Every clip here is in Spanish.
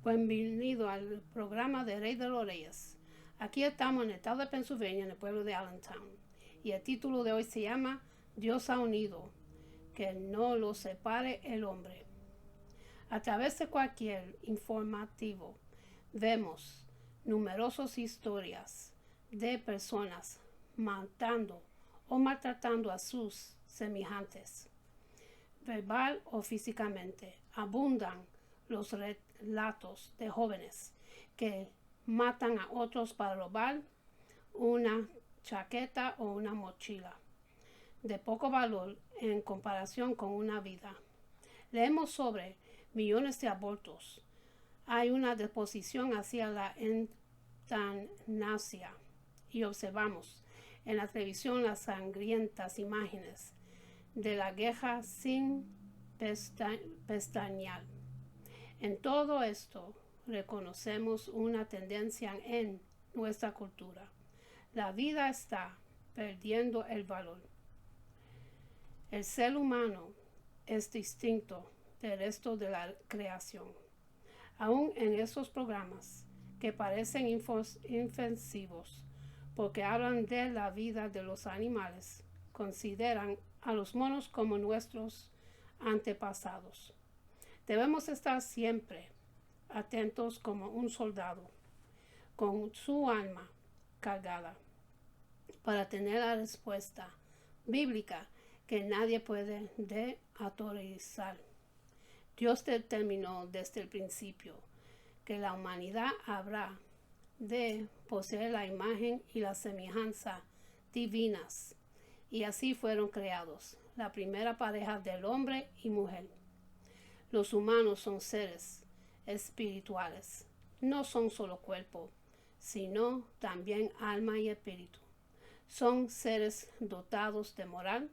Bienvenido al programa de Rey de los Reyes. Aquí estamos en el estado de Pennsylvania, en el pueblo de Allentown. Y el título de hoy se llama Dios ha unido, que no lo separe el hombre. A través de cualquier informativo vemos numerosas historias de personas matando o maltratando a sus semejantes. Verbal o físicamente, abundan los relatos de jóvenes que matan a otros para robar una chaqueta o una mochila de poco valor en comparación con una vida. Leemos sobre millones de abortos. Hay una disposición hacia la eutanasia y observamos en la televisión las sangrientas imágenes de la guerra sin pestañear. En todo esto reconocemos una tendencia en nuestra cultura. La vida está perdiendo el valor. El ser humano es distinto del resto de la creación. Aún en esos programas que parecen inofensivos porque hablan de la vida de los animales, consideran a los monos como nuestros antepasados. Debemos estar siempre atentos como un soldado con su alma cargada para tener la respuesta bíblica que nadie puede autorizar. Dios determinó desde el principio que la humanidad habrá de poseer la imagen y la semejanza divinas, y así fueron creados, la primera pareja del hombre y mujer. Los humanos son seres espirituales, no son solo cuerpo, sino también alma y espíritu. Son seres dotados de moral,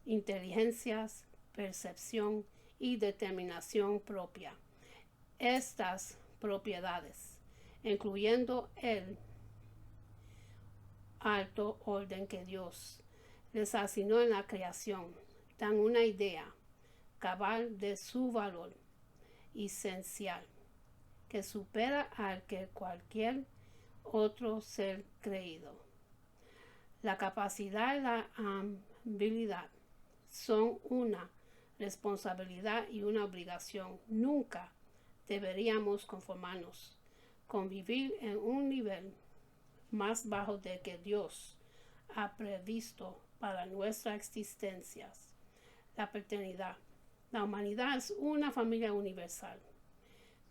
inteligencias, percepción y determinación propia. Estas propiedades, incluyendo el alto orden que Dios les asignó en la creación, dan una idea cabal de su valor esencial, que supera al que cualquier otro ser creído. La capacidad y la habilidad son una responsabilidad y una obligación. Nunca deberíamos conformarnos con vivir en un nivel más bajo del que Dios ha previsto para nuestra existencia. La paternidad. La humanidad es una familia universal.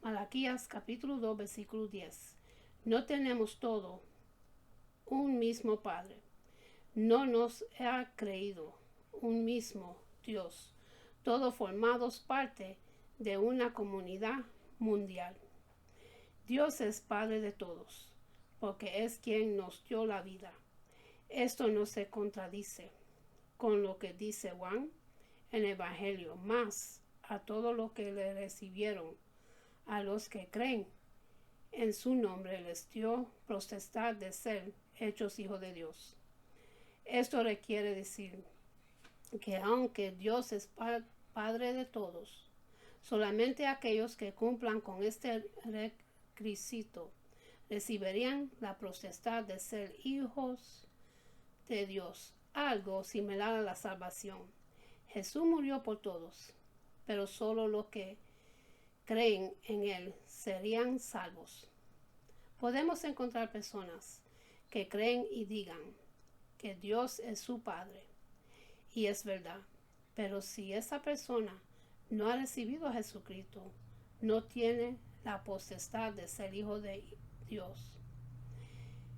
Malaquías capítulo 2 versículo 10. No tenemos todo un mismo Padre. No nos ha creído un mismo Dios. Todos formados parte de una comunidad mundial. Dios es Padre de todos, porque es quien nos dio la vida. Esto no se contradice con lo que dice Juan en el Evangelio, más a todo lo que le recibieron, a los que creen en su nombre les dio potestad de ser hechos hijos de Dios. Esto requiere decir que aunque Dios es Padre de todos, solamente aquellos que cumplan con este requisito recibirían la potestad de ser hijos de Dios, algo similar a la salvación. Jesús murió por todos, pero solo los que creen en Él serían salvos. Podemos encontrar personas que creen y digan que Dios es su Padre, y es verdad, pero si esa persona no ha recibido a Jesucristo, no tiene la potestad de ser hijo de Dios.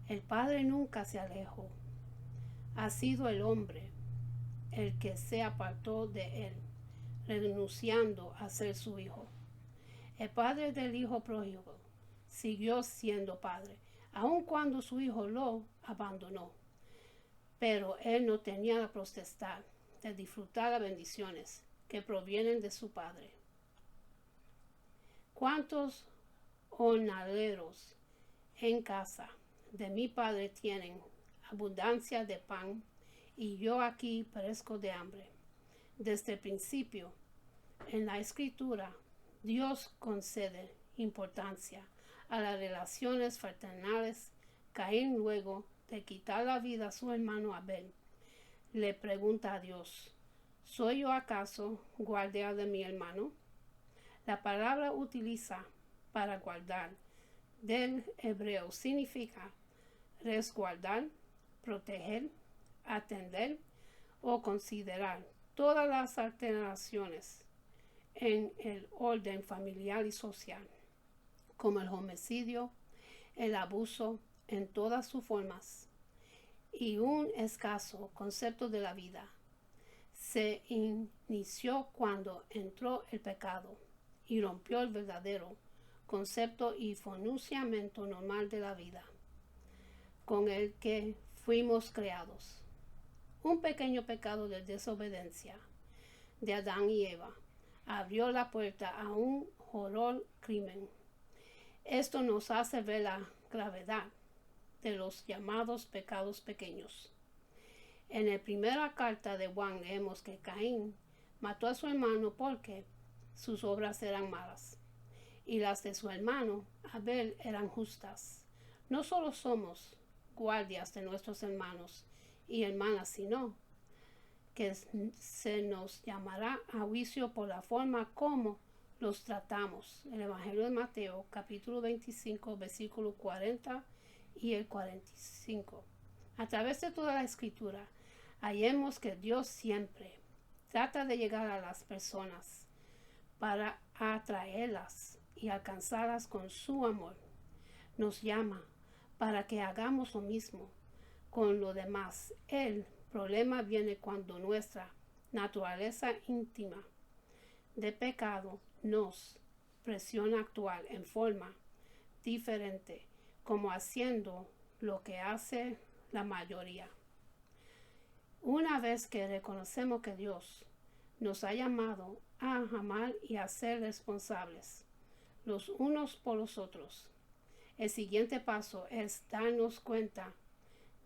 El Padre nunca se alejó. Ha sido el hombre el que se apartó de Él, renunciando a ser su hijo. El padre del hijo pródigo siguió siendo padre, aun cuando su hijo lo abandonó. Pero él no tenía la potestad de disfrutar las bendiciones que provienen de su padre. ¿Cuántos jornaleros en casa de mi padre tienen abundancia de pan y yo aquí perezco de hambre? Desde el principio, en la escritura, Dios concede importancia a las relaciones fraternales, Caín, luego de quitar la vida a su hermano Abel, le pregunta a Dios: ¿soy yo acaso guardia de mi hermano? La palabra utiliza para guardar del hebreo significa resguardar, proteger, atender o considerar todas las alteraciones en el orden familiar y social, como el homicidio, el abuso en todas sus formas, y un escaso concepto de la vida. Se inició cuando entró el pecado y rompió el verdadero concepto y funcionamiento normal de la vida con el que fuimos creados. Un pequeño pecado de desobediencia de Adán y Eva abrió la puerta a un horror crimen. Esto nos hace ver la gravedad de los llamados pecados pequeños. En la primera carta de Juan leemos que Caín mató a su hermano porque sus obras eran malas y las de su hermano Abel eran justas. No solo somos guardias de nuestros hermanos y hermanas, sino que se nos llamará a juicio por la forma como los tratamos. El Evangelio de Mateo, capítulo 25, versículo 40 y el 45. A través de toda la escritura, hallemos que Dios siempre trata de llegar a las personas para atraerlas y alcanzarlas con su amor. Nos llama para que hagamos lo mismo con lo demás. El problema viene cuando nuestra naturaleza íntima de pecado nos presiona a actuar en forma diferente, como haciendo lo que hace la mayoría. Una vez que reconocemos que Dios nos ha llamado a amar y a ser responsables los unos por los otros, el siguiente paso es darnos cuenta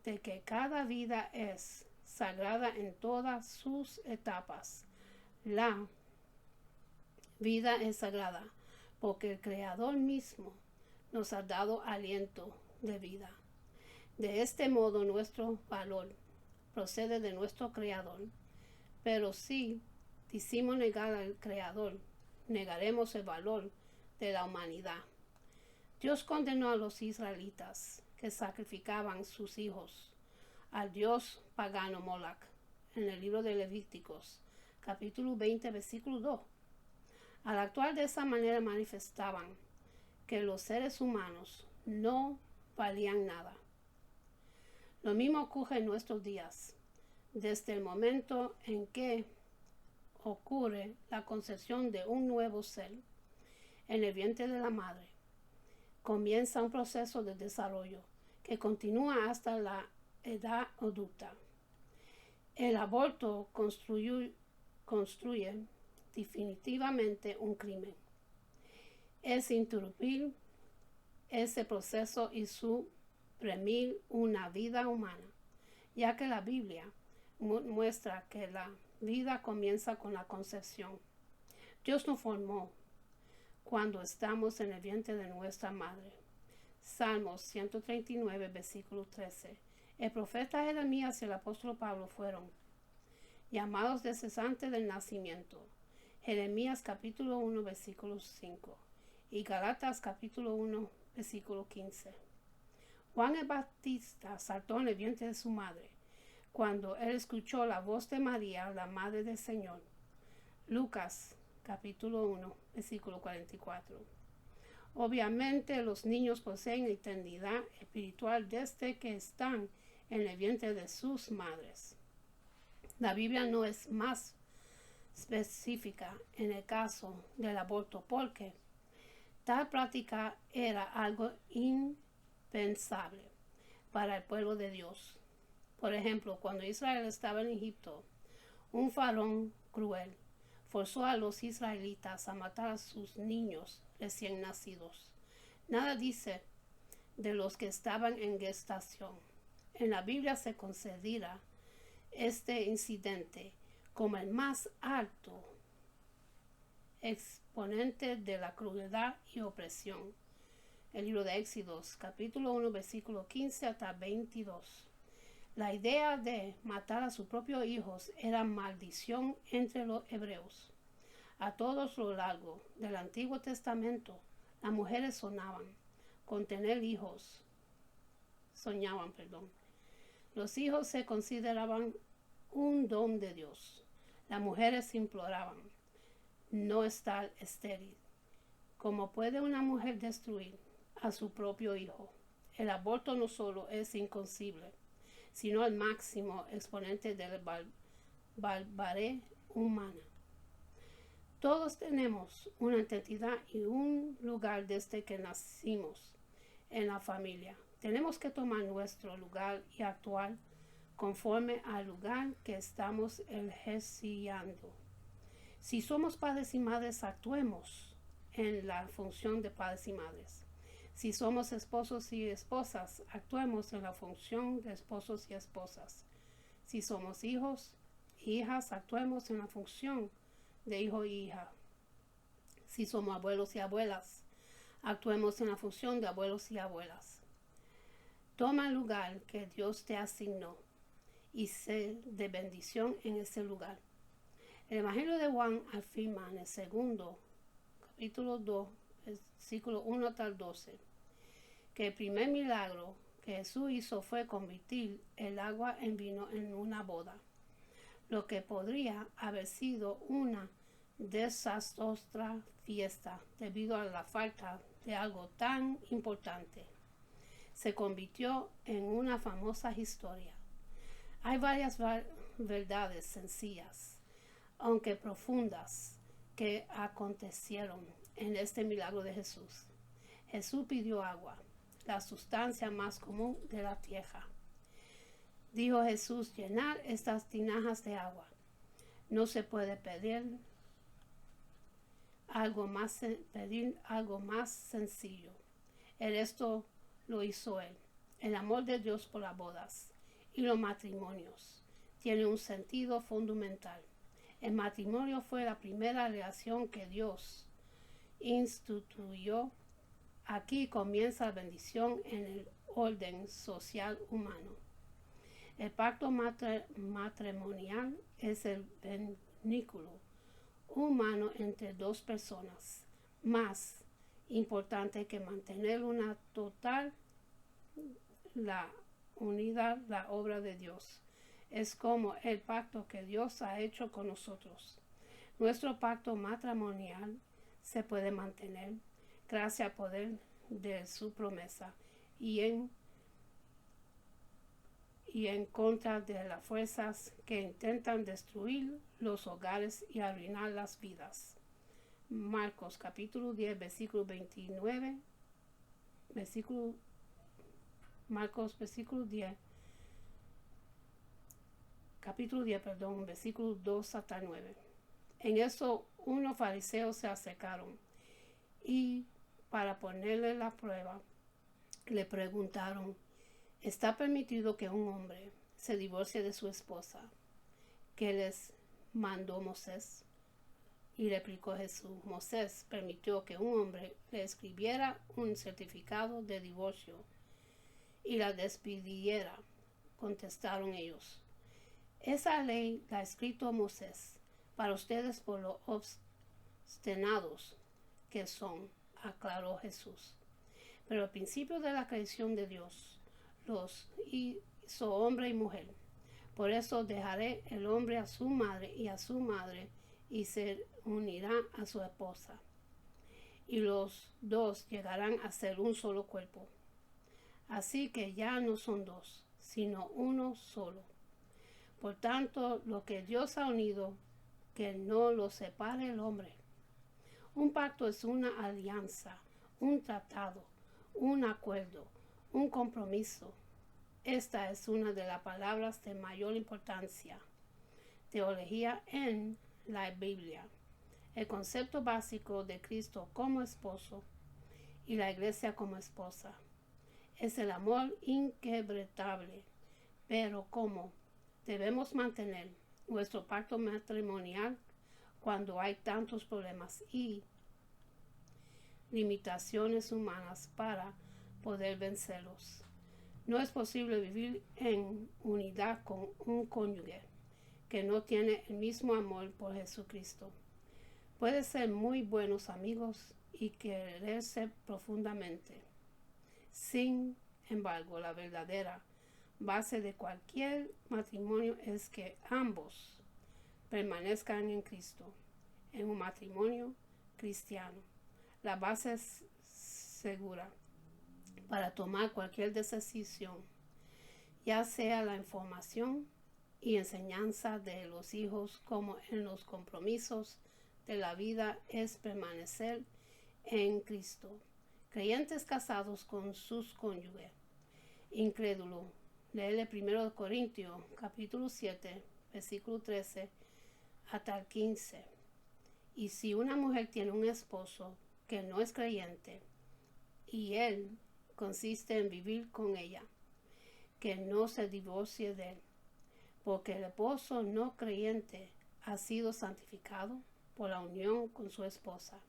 de que cada vida es sagrada en todas sus etapas. La vida es sagrada porque el Creador mismo nos ha dado aliento de vida. De este modo nuestro valor procede de nuestro Creador, pero si decimos negar al Creador, negaremos el valor de la humanidad. Dios condenó a los israelitas que sacrificaban sus hijos al dios pagano Moloch en el libro de Levíticos, capítulo 20, versículo 2. Al actuar de esa manera manifestaban que los seres humanos no valían nada. Lo mismo ocurre en nuestros días. Desde el momento en que ocurre la concepción de un nuevo ser en el vientre de la madre, comienza un proceso de desarrollo que continúa hasta la edad adulta. El aborto construye definitivamente un crimen. Es interrumpir ese proceso y suprimir una vida humana, ya que la Biblia muestra que la vida comienza con la concepción. Dios nos formó cuando estamos en el vientre de nuestra madre. Salmos 139, versículo 13. El profeta Jeremías y el apóstol Pablo fueron llamados de cesante del nacimiento. Jeremías capítulo 1, versículo 5 y Galatas capítulo 1, versículo 15. Juan el Bautista saltó en el vientre de su madre cuando él escuchó la voz de María, la madre del Señor. Lucas capítulo 1, versículo 44. Obviamente los niños poseen eternidad espiritual desde que están en el vientre de sus madres. La Biblia no es más específica en el caso del aborto porque tal práctica era algo impensable para el pueblo de Dios. Por ejemplo, cuando Israel estaba en Egipto, un faraón cruel forzó a los israelitas a matar a sus niños recién nacidos. Nada dice de los que estaban en gestación. En la Biblia se considera este incidente como el más alto exponente de la crueldad y opresión. El libro de Éxodos, capítulo 1, versículo 15 hasta 22. La idea de matar a sus propios hijos era maldición entre los hebreos. A todos lo largo del Antiguo Testamento, las mujeres soñaban Los hijos se consideraban un don de Dios. Las mujeres imploraban no estar estéril. ¿Cómo puede una mujer destruir a su propio hijo? El aborto no solo es inconcebible, sino el máximo exponente de la barbarie humana. Todos tenemos una identidad y un lugar desde que nacimos en la familia. Tenemos que tomar nuestro lugar y actuar conforme al lugar que estamos ejerciendo. Si somos padres y madres, actuemos en la función de padres y madres. Si somos esposos y esposas, actuemos en la función de esposos y esposas. Si somos hijos e hijas, actuemos en la función de hijo y hija. Si somos abuelos y abuelas, actuemos en la función de abuelos y abuelas. Toma el lugar que Dios te asignó y sé de bendición en ese lugar. El Evangelio de Juan afirma en el segundo, capítulo 2, versículo 1 hasta el 12, que el primer milagro que Jesús hizo fue convertir el agua en vino en una boda, lo que podría haber sido una desastrosa fiesta debido a la falta de algo tan importante. Se convirtió en una famosa historia. Hay varias verdades sencillas, aunque profundas, que acontecieron en este milagro de Jesús. Jesús pidió agua, la sustancia más común de la tierra. Dijo Jesús: llenar estas tinajas de agua. No se puede pedir algo más sencillo. Esto lo hizo Él. El amor de Dios por las bodas y los matrimonios tiene un sentido fundamental. El matrimonio fue la primera relación que Dios instituyó. Aquí comienza la bendición en el orden social humano. El pacto matrimonial es el vínculo humano entre dos personas, más importante que mantener una total la unidad, la obra de Dios. Es como el pacto que Dios ha hecho con nosotros. Nuestro pacto matrimonial se puede mantener gracias al poder de su promesa y en contra de las fuerzas que intentan destruir los hogares y arruinar las vidas. Marcos capítulo 10, versículo 29, Marcos versículo 2 hasta 9. En eso unos fariseos se acercaron y para ponerle la prueba le preguntaron: ¿está permitido que un hombre se divorcie de su esposa? ¿Qué les mandó Moisés? Y replicó Jesús: Moisés permitió que un hombre le escribiera un certificado de divorcio y la despidiera. Contestaron ellos: esa ley la ha escrito Moisés para ustedes por lo obstinados que son, aclaró Jesús. Pero al principio de la creación de Dios los hizo hombre y mujer. Por eso dejaré el hombre a su madre y se unirá a su esposa, y los dos llegarán a ser un solo cuerpo. Así que ya no son dos, sino uno solo. Por tanto, lo que Dios ha unido, que no lo separe el hombre. Un pacto es una alianza, un tratado, un acuerdo, un compromiso. Esta es una de las palabras de mayor importancia. Teología en la Biblia. El concepto básico de Cristo como esposo y la iglesia como esposa es el amor inquebrantable. Pero ¿cómo debemos mantener nuestro pacto matrimonial cuando hay tantos problemas y limitaciones humanas para poder vencerlos. No es posible vivir en unidad con un cónyuge que no tiene el mismo amor por Jesucristo. Puede ser muy buenos amigos y quererse profundamente. Sin embargo, la verdadera base de cualquier matrimonio es que ambos permanezcan en Cristo. En un matrimonio cristiano, la base es segura para tomar cualquier decisión, ya sea la información y enseñanza de los hijos como en los compromisos de la vida, es permanecer en Cristo. Creyentes casados con sus cónyuges. Incrédulo, léele 1 Corintios capítulo 7, versículo 13 hasta el 15. Y si una mujer tiene un esposo que no es creyente y él consiste en vivir con ella, que no se divorcie de él, porque el esposo no creyente ha sido santificado por la unión con su esposa,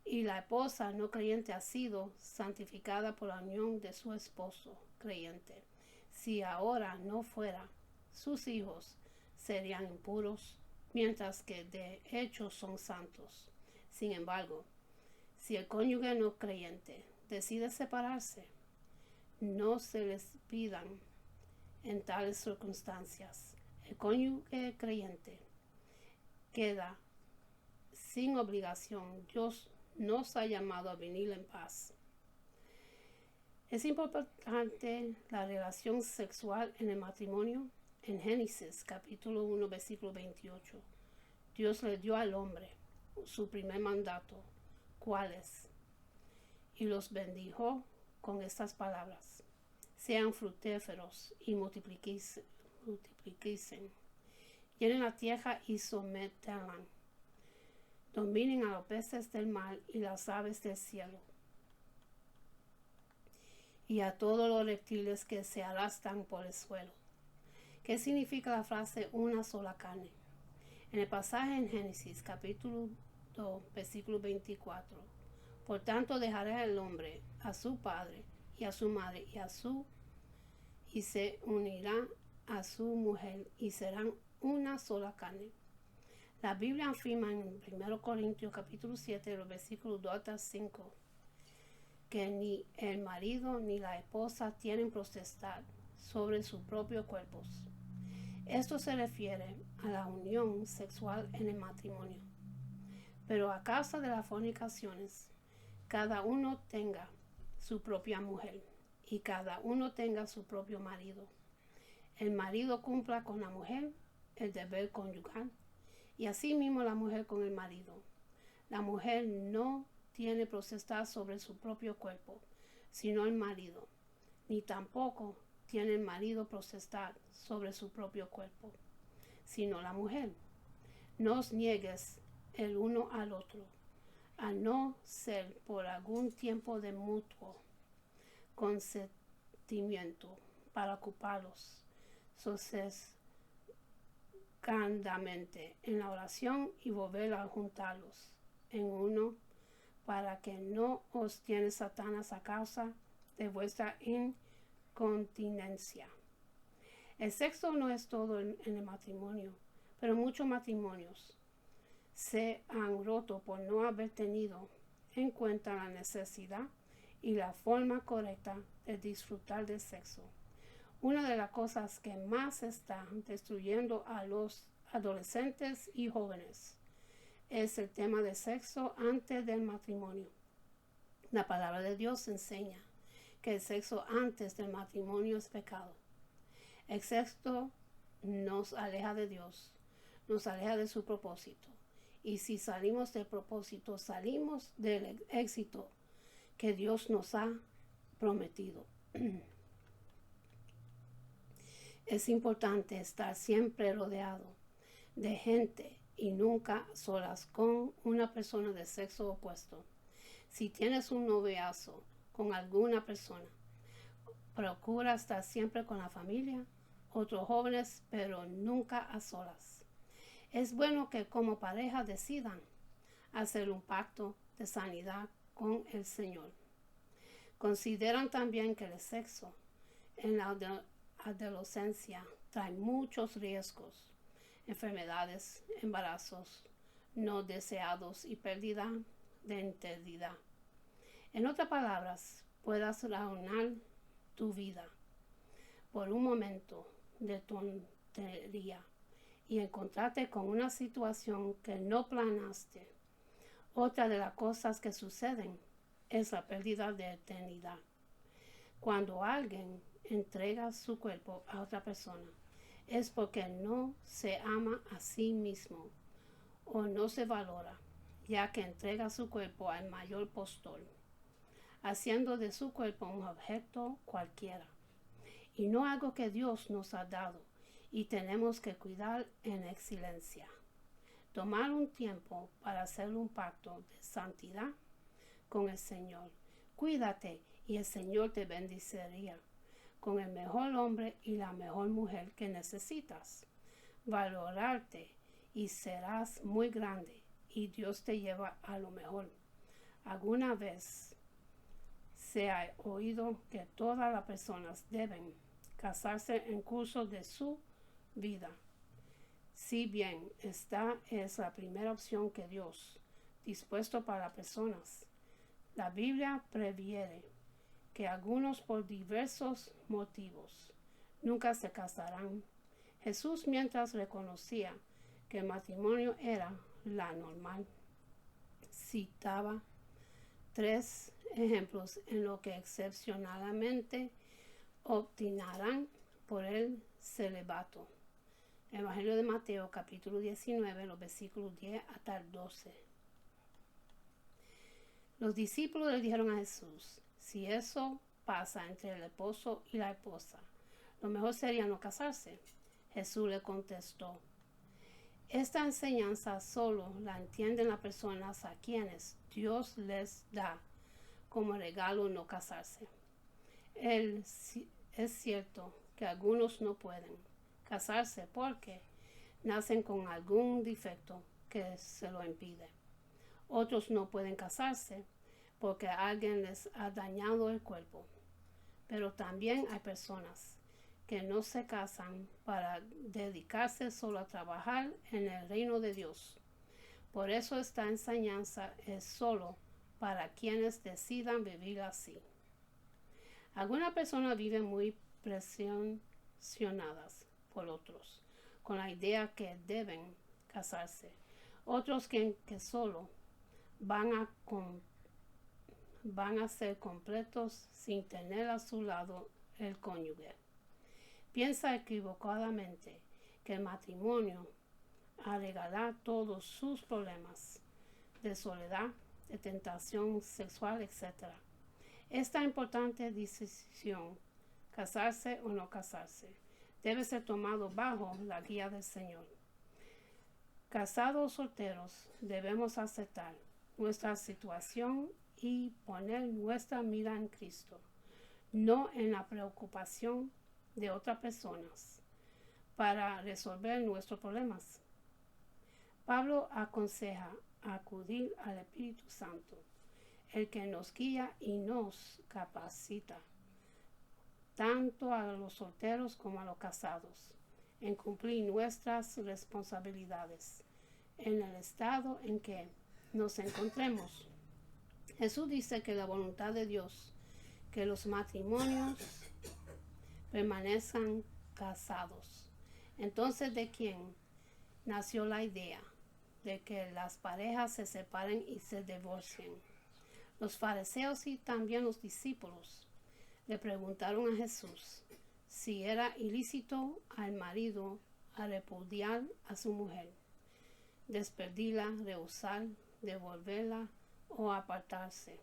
y la esposa no creyente ha sido santificada por la unión de su esposo creyente. Si ahora no fuera, sus hijos serían impuros, mientras que de hecho son santos. Sin embargo, si el cónyuge no creyente decide separarse, no se les pidan en tales circunstancias. El cónyuge creyente queda sin obligación. Dios nos ha llamado a venir en paz. Es importante la relación sexual en el matrimonio. En Génesis capítulo 1 versículo 28, Dios le dio al hombre su primer mandato, ¿cuál es? Y los bendijo con estas palabras: sean fructíferos y multiplíquense, llenen la tierra y sométanla, dominen a los peces del mar y las aves del cielo, y a todos los reptiles que se arrastran por el suelo. ¿Qué significa la frase una sola carne? En el pasaje en Génesis capítulo 2 versículo 24, por tanto dejará el hombre a su padre y a su madre y se unirá a su mujer y serán una sola carne. La Biblia afirma en 1 Corintios capítulo 7 los versículos 2 hasta 5 que ni el marido ni la esposa tienen potestad sobre sus propios cuerpos. Esto se refiere a la unión sexual en el matrimonio. Pero a causa de las fornicaciones, cada uno tenga su propia mujer y cada uno tenga su propio marido. El marido cumpla con la mujer el deber conyugal y asimismo la mujer con el marido. La mujer no tiene potestad sobre su propio cuerpo, sino el marido, ni tampoco tiene el marido potestad sobre su propio cuerpo, sino la mujer. No os niegues el uno al otro, a no ser por algún tiempo de mutuo consentimiento para ocuparlos sosegandamente en la oración y volver a juntarlos en uno, para que no os tiene Satanás a causa de vuestra incontinencia. El sexo no es todo en el matrimonio, pero muchos matrimonios se han roto por no haber tenido en cuenta la necesidad y la forma correcta de disfrutar del sexo. Una de las cosas que más está destruyendo a los adolescentes y jóvenes es el tema de sexo antes del matrimonio. La palabra de Dios enseña que el sexo antes del matrimonio es pecado. El sexo nos aleja de Dios, nos aleja de su propósito. Y si salimos del propósito, salimos del éxito que Dios nos ha prometido. Es importante estar siempre rodeado de gente y nunca solas con una persona de sexo opuesto. Si tienes un noviazgo con alguna persona, procura estar siempre con la familia, otros jóvenes, pero nunca a solas. Es bueno que como pareja decidan hacer un pacto de sanidad con el Señor. Consideran también que el sexo en la adolescencia trae muchos riesgos, enfermedades, embarazos no deseados y pérdida de integridad. En otras palabras, puedas arruinar tu vida por un momento de tontería y encontrarte con una situación que no planeaste. Otra de las cosas que suceden es la pérdida de eternidad. Cuando alguien entrega su cuerpo a otra persona, es porque no se ama a sí mismo o no se valora, ya que entrega su cuerpo al mayor postor, haciendo de su cuerpo un objeto cualquiera, y no algo que Dios nos ha dado y tenemos que cuidar en excelencia. Tomar un tiempo para hacer un pacto de santidad con el Señor. Cuídate y el Señor te bendeciría con el mejor hombre y la mejor mujer que necesitas. Valorarte y serás muy grande y Dios te lleva a lo mejor. ¿Alguna vez se ha oído que todas las personas deben casarse en curso de su vida? Si bien esta es la primera opción que Dios dispuesto para personas, la Biblia previene que algunos por diversos motivos nunca se casarán. Jesús, mientras reconocía que el matrimonio era la normal, citaba 3 ejemplos en lo que excepcionalmente optarán por el celibato. Evangelio de Mateo, capítulo 19, los versículos 10 hasta el 12. Los discípulos le dijeron a Jesús, si eso pasa entre el esposo y la esposa, lo mejor sería no casarse. Jesús le contestó, esta enseñanza solo la entienden las personas a quienes Dios les da como regalo no casarse. Es cierto que algunos no pueden casarse porque nacen con algún defecto que se lo impide. Otros no pueden casarse porque alguien les ha dañado el cuerpo. Pero también hay personas que no se casan para dedicarse solo a trabajar en el reino de Dios. Por eso esta enseñanza es solo para quienes decidan vivir así. Algunas personas viven muy presionadas por otros, con la idea que deben casarse. Otros que solo van a ser completos sin tener a su lado el cónyuge. Piensa equivocadamente que el matrimonio arreglará todos sus problemas de soledad, de tentación sexual, etc. Esta importante decisión, casarse o no casarse, debe ser tomado bajo la guía del Señor. Casados o solteros, debemos aceptar nuestra situación y poner nuestra mira en Cristo, no en la preocupación de otras personas para resolver nuestros problemas. Pablo aconseja acudir al Espíritu Santo, el que nos guía y nos capacita, tanto a los solteros como a los casados, en cumplir nuestras responsabilidades en el estado en que nos encontremos. Jesús dice que la voluntad de Dios, que los matrimonios permanezcan casados. Entonces, ¿de quién nació la idea de que las parejas se separen y se divorcien? Los fariseos y también los discípulos le preguntaron a Jesús si era ilícito al marido a repudiar a su mujer, despedirla, rehusar, devolverla o apartarse.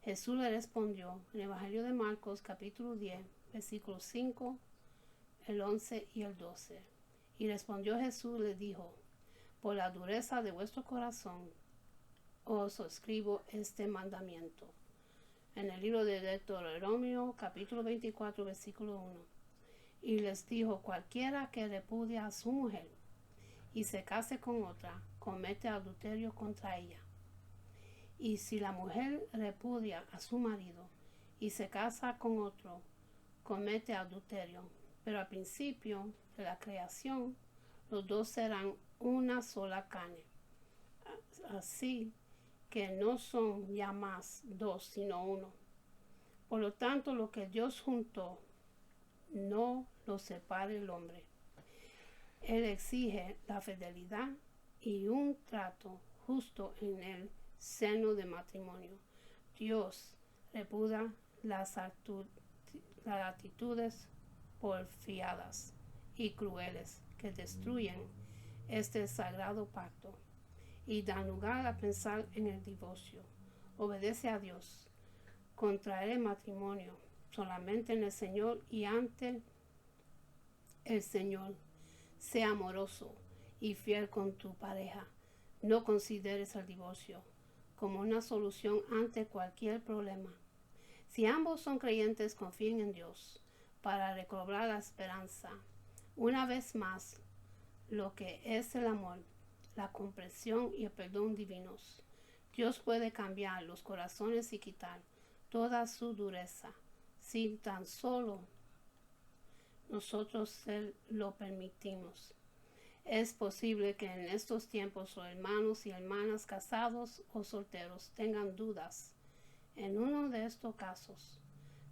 Jesús le respondió en el Evangelio de Marcos capítulo 10, versículos 5, el 11 y el 12. Y respondió Jesús, le dijo, por la dureza de vuestro corazón os escribo este mandamiento. En el libro de Deuteronomio capítulo 24, versículo 1. Y les dijo, cualquiera que repudia a su mujer y se case con otra, comete adulterio contra ella. Y si la mujer repudia a su marido y se casa con otro, comete adulterio. Pero al principio de la creación, los dos serán una sola carne. Así que no son ya más dos, sino uno. Por lo tanto, lo que Dios juntó, no lo separe el hombre. Él exige la fidelidad y un trato justo en el seno de matrimonio. Dios repudia las actitudes porfiadas y crueles que destruyen este sagrado pacto y dan lugar a pensar en el divorcio. Obedece a Dios. Contraer matrimonio solamente en el Señor y ante el Señor. Sea amoroso y fiel con tu pareja. No consideres el divorcio como una solución ante cualquier problema. Si ambos son creyentes, confíen en Dios para recobrar la esperanza. Una vez más, lo que es el amor, la comprensión y el perdón divinos. Dios puede cambiar los corazones y quitar toda su dureza, si tan solo nosotros se lo permitimos. Es posible que en estos tiempos los hermanos y hermanas casados o solteros tengan dudas en uno de estos casos,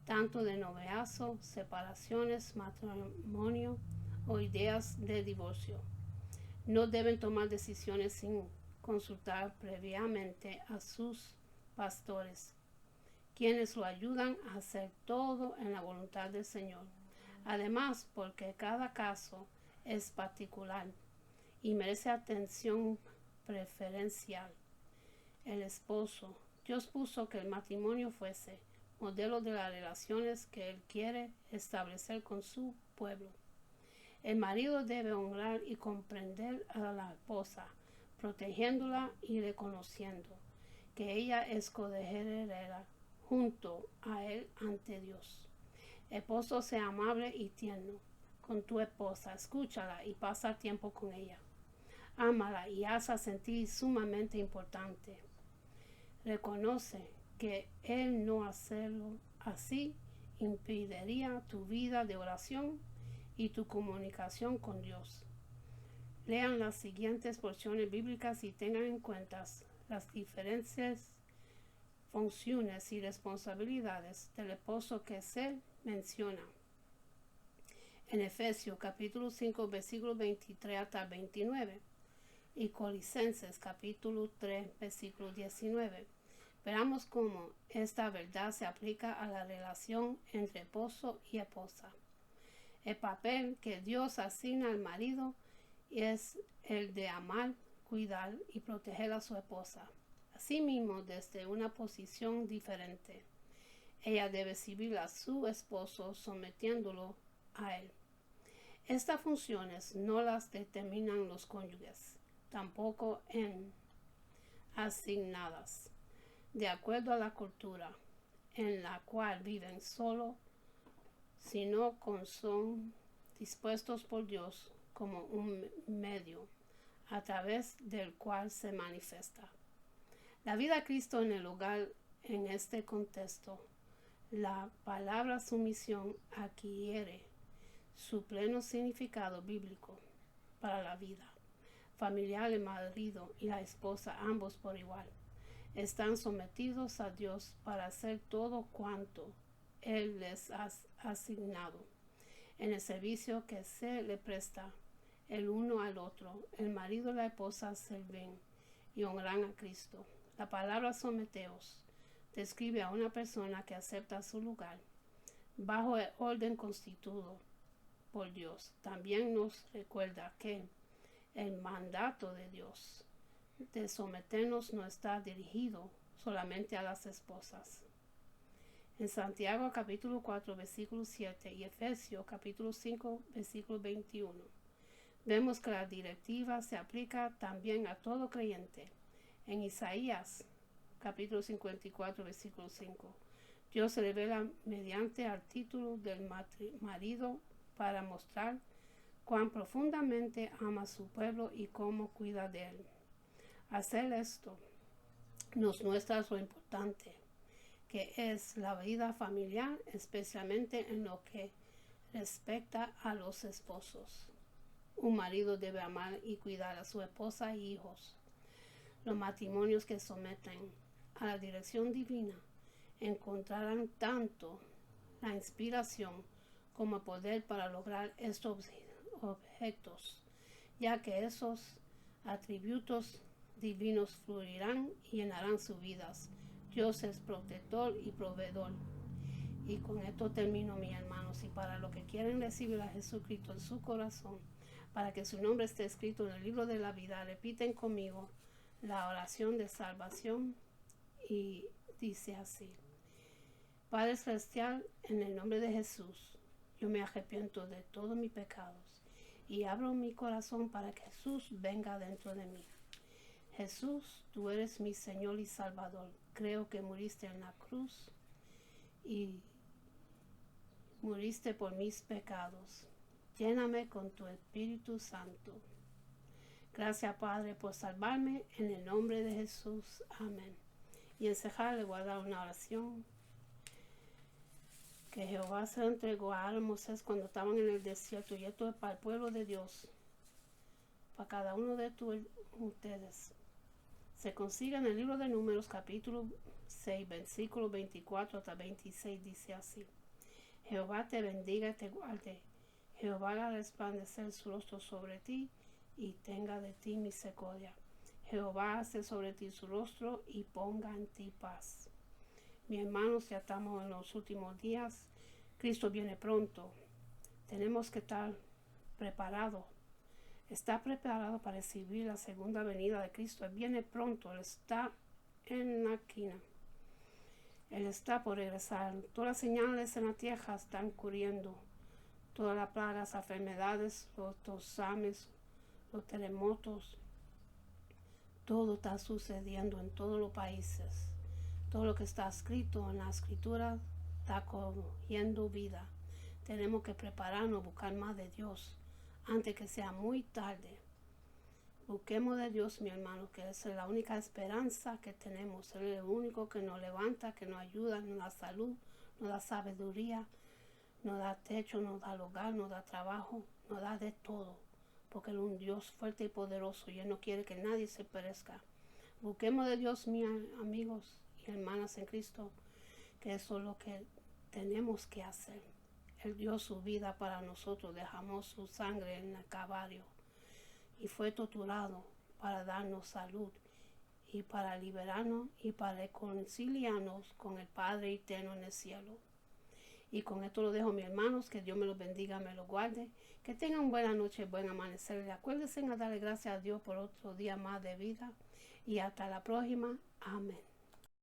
tanto de noviazgo, separaciones, matrimonio o ideas de divorcio. No deben tomar decisiones sin consultar previamente a sus pastores, quienes lo ayudan a hacer todo en la voluntad del Señor. Además, porque cada caso es particular y merece atención preferencial. El esposo, Dios puso que el matrimonio fuese modelo de las relaciones que Él quiere establecer con su pueblo. El marido debe honrar y comprender a la esposa, protegiéndola y reconociendo que ella es coheredera junto a él ante Dios. Esposo, sea amable y tierno con tu esposa, escúchala y pasa tiempo con ella. Ámala y hazla sentir sumamente importante. Reconoce que el no hacerlo así impediría tu vida de oración y tu comunicación con Dios. Lean las siguientes porciones bíblicas y tengan en cuenta las diferentes funciones y responsabilidades del esposo que se menciona en Efesios capítulo 5 versículo 23 hasta 29 y Colosenses capítulo 3 versículo 19. Veamos cómo esta verdad se aplica a la relación entre esposo y esposa. El papel que Dios asigna al marido es el de amar, cuidar y proteger a su esposa. Asimismo, desde una posición diferente, ella debe servir a su esposo sometiéndolo a él. Estas funciones no las determinan los cónyuges, tampoco en asignadas, de acuerdo a la cultura en la cual viven solo, sino son dispuestos por Dios como un medio a través del cual se manifiesta. La vida de Cristo en el hogar en este contexto, la palabra sumisión adquiere su pleno significado bíblico para la vida familiar. El marido y la esposa, ambos por igual, están sometidos a Dios para hacer todo cuanto Él les ha asignado en el servicio que se le presta el uno al otro. El marido y la esposa sirven y honran a Cristo. La palabra someteos describe a una persona que acepta su lugar bajo el orden constituido por Dios. También nos recuerda que el mandato de Dios de someternos no está dirigido solamente a las esposas. En Santiago capítulo 4 versículo 7 y Efesios capítulo 5 versículo 21 vemos que la directiva se aplica también a todo creyente. En Isaías capítulo 54 versículo 5 Dios se revela mediante el título del marido para mostrar cuán profundamente ama a su pueblo y cómo cuida de él. Hacer esto nos muestra lo importante que es la vida familiar, especialmente en lo que respecta a los esposos. Un marido debe amar y cuidar a su esposa e hijos. Los matrimonios que someten a la dirección divina encontrarán tanto la inspiración como el poder para lograr estos objetos, ya que esos atributos divinos fluirán y llenarán sus vidas. Dios es protector y proveedor. Y con esto termino, mis hermanos. Y para los que quieren recibir a Jesucristo en su corazón, para que su nombre esté escrito en el libro de la vida, repiten conmigo la oración de salvación y dice así: Padre Celestial, en el nombre de Jesús, yo me arrepiento de todos mis pecados y abro mi corazón para que Jesús venga dentro de mí. Jesús, tú eres mi Señor y Salvador. Creo que muriste en la cruz y muriste por mis pecados. Lléname con tu Espíritu Santo. Gracias, Padre, por salvarme, en el nombre de Jesús. Amén. Y en cejar le voy a dar una oración que Jehová se entregó a Moisés cuando estaban en el desierto, y esto es para el pueblo de Dios, para cada uno de ustedes. Se consigue en el libro de Números, capítulo 6, versículo 24 hasta 26, dice así: Jehová te bendiga y te guarde. Jehová haga resplandecer su rostro sobre ti y tenga de ti misericordia. Jehová hace sobre ti su rostro y ponga en ti paz. Mis hermanos, ya estamos en los últimos días. Cristo viene pronto. Tenemos que estar preparados. Está preparado para recibir la segunda venida de Cristo. Él viene pronto. Él está en la esquina. Él está por regresar. Todas las señales en la tierra están ocurriendo. Todas las plagas, las enfermedades, los tsunamis, los terremotos, todo está sucediendo en todos los países. Todo lo que está escrito en la escritura está cogiendo vida. Tenemos que prepararnos, buscar más de Dios antes que sea muy tarde. Busquemos de Dios, mi hermano, que es la única esperanza que tenemos. Él es el único que nos levanta, que nos ayuda, nos da salud, nos da sabiduría, nos da techo, nos da hogar, nos da trabajo, nos da de todo. Porque Él es un Dios fuerte y poderoso y Él no quiere que nadie se perezca. Busquemos de Dios, mis amigos y hermanas en Cristo, que eso es lo que tenemos que hacer. Él dio su vida para nosotros, dejamos su sangre en el Calvario y fue torturado para darnos salud y para liberarnos y para reconciliarnos con el Padre eterno en el cielo. Y con esto lo dejo, mis hermanos, que Dios me los bendiga, me los guarde, que tengan buena noche, buen amanecer. Y acuérdense a darle gracias a Dios por otro día más de vida y hasta la próxima. Amén.